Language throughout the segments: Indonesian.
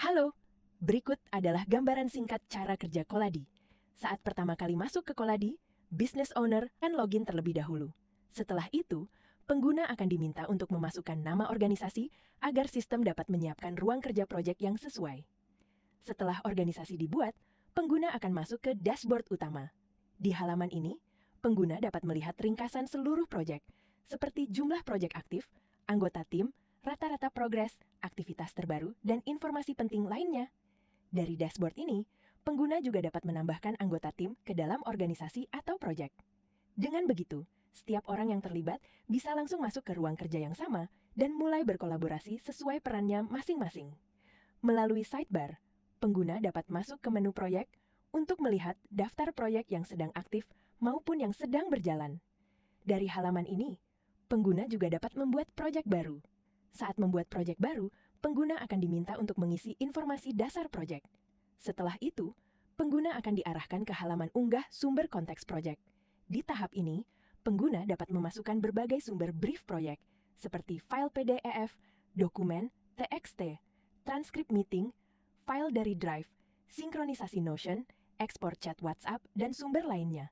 Halo, berikut adalah gambaran singkat cara kerja Koladi. Saat pertama kali masuk ke Koladi, business owner akan login terlebih dahulu. Setelah itu, pengguna akan diminta untuk memasukkan nama organisasi agar sistem dapat menyiapkan ruang kerja proyek yang sesuai. Setelah organisasi dibuat, pengguna akan masuk ke dashboard utama. Di halaman ini, pengguna dapat melihat ringkasan seluruh proyek, seperti jumlah proyek aktif, anggota tim, rata-rata progres, aktivitas terbaru, dan informasi penting lainnya. Dari dashboard ini, pengguna juga dapat menambahkan anggota tim ke dalam organisasi atau proyek. Dengan begitu, setiap orang yang terlibat bisa langsung masuk ke ruang kerja yang sama dan mulai berkolaborasi sesuai perannya masing-masing. Melalui sidebar, pengguna dapat masuk ke menu proyek untuk melihat daftar proyek yang sedang aktif maupun yang sedang berjalan. Dari halaman ini, pengguna juga dapat membuat proyek baru. Saat membuat proyek baru, pengguna akan diminta untuk mengisi informasi dasar proyek. Setelah itu, pengguna akan diarahkan ke halaman unggah sumber konteks proyek. Di tahap ini, pengguna dapat memasukkan berbagai sumber brief proyek, seperti file PDF, dokumen, TXT, transkrip meeting, file dari Drive, sinkronisasi Notion, ekspor chat WhatsApp, dan sumber lainnya.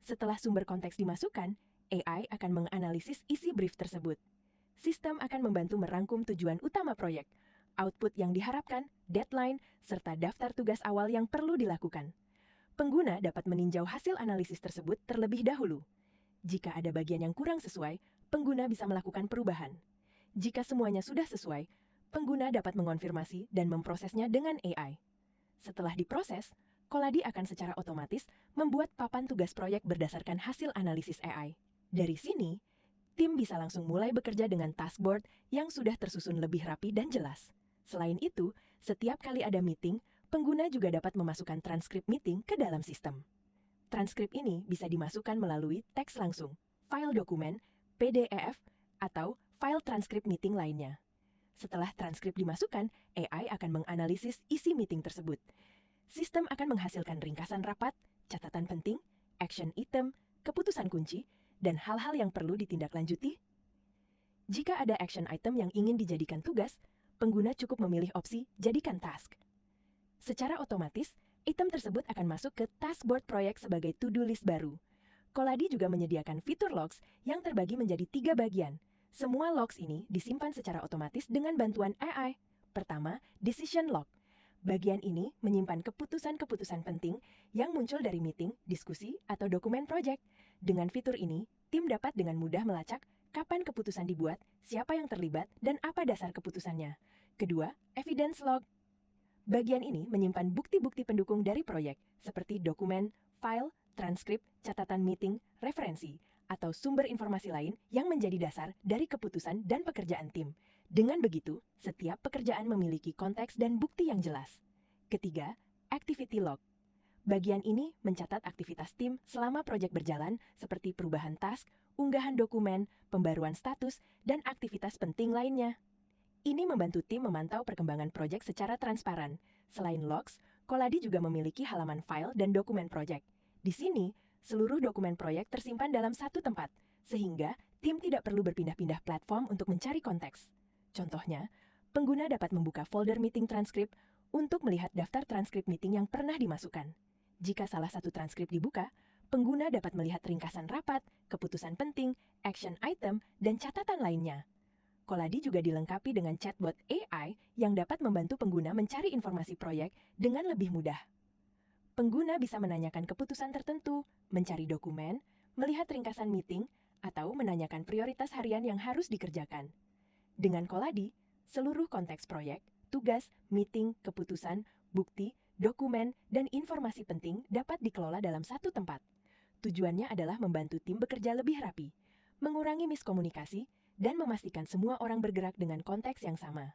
Setelah sumber konteks dimasukkan, AI akan menganalisis isi brief tersebut. Sistem akan membantu merangkum tujuan utama proyek, output yang diharapkan, deadline, serta daftar tugas awal yang perlu dilakukan. Pengguna dapat meninjau hasil analisis tersebut terlebih dahulu. Jika ada bagian yang kurang sesuai, pengguna bisa melakukan perubahan. Jika semuanya sudah sesuai, pengguna dapat mengonfirmasi dan memprosesnya dengan AI. Setelah diproses, Koladi akan secara otomatis membuat papan tugas proyek berdasarkan hasil analisis AI. Dari sini, tim bisa langsung mulai bekerja dengan taskboard yang sudah tersusun lebih rapi dan jelas. Selain itu, setiap kali ada meeting, pengguna juga dapat memasukkan transkrip meeting ke dalam sistem. Transkrip ini bisa dimasukkan melalui teks langsung, file dokumen, PDF, atau file transkrip meeting lainnya. Setelah transkrip dimasukkan, AI akan menganalisis isi meeting tersebut. Sistem akan menghasilkan ringkasan rapat, catatan penting, action item, keputusan kunci, dan hal-hal yang perlu ditindaklanjuti. Jika ada action item yang ingin dijadikan tugas, pengguna cukup memilih opsi Jadikan Task. Secara otomatis, item tersebut akan masuk ke taskboard proyek sebagai to-do list baru. Koladi juga menyediakan fitur logs yang terbagi menjadi 3 bagian. Semua logs ini disimpan secara otomatis dengan bantuan AI. Pertama, Decision Log. Bagian ini menyimpan keputusan-keputusan penting yang muncul dari meeting, diskusi, atau dokumen proyek. Dengan fitur ini, tim dapat dengan mudah melacak kapan keputusan dibuat, siapa yang terlibat, dan apa dasar keputusannya. Kedua, Evidence Log. Bagian ini menyimpan bukti-bukti pendukung dari proyek, seperti dokumen, file, transkrip, catatan meeting, referensi, atau sumber informasi lain yang menjadi dasar dari keputusan dan pekerjaan tim. Dengan begitu, setiap pekerjaan memiliki konteks dan bukti yang jelas. Ketiga, Activity Log. Bagian ini mencatat aktivitas tim selama proyek berjalan seperti perubahan task, unggahan dokumen, pembaruan status, dan aktivitas penting lainnya. Ini membantu tim memantau perkembangan proyek secara transparan. Selain logs, Koladi juga memiliki halaman file dan dokumen proyek. Di sini, seluruh dokumen proyek tersimpan dalam satu tempat, sehingga tim tidak perlu berpindah-pindah platform untuk mencari konteks. Contohnya, pengguna dapat membuka folder meeting transkrip untuk melihat daftar transkrip meeting yang pernah dimasukkan. Jika salah satu transkrip dibuka, pengguna dapat melihat ringkasan rapat, keputusan penting, action item, dan catatan lainnya. Koladi juga dilengkapi dengan chatbot AI yang dapat membantu pengguna mencari informasi proyek dengan lebih mudah. Pengguna bisa menanyakan keputusan tertentu, mencari dokumen, melihat ringkasan meeting, atau menanyakan prioritas harian yang harus dikerjakan. Dengan Koladi, seluruh konteks proyek, tugas, meeting, keputusan, bukti, dokumen, dan informasi penting dapat dikelola dalam satu tempat. Tujuannya adalah membantu tim bekerja lebih rapi, mengurangi miskomunikasi, dan memastikan semua orang bergerak dengan konteks yang sama.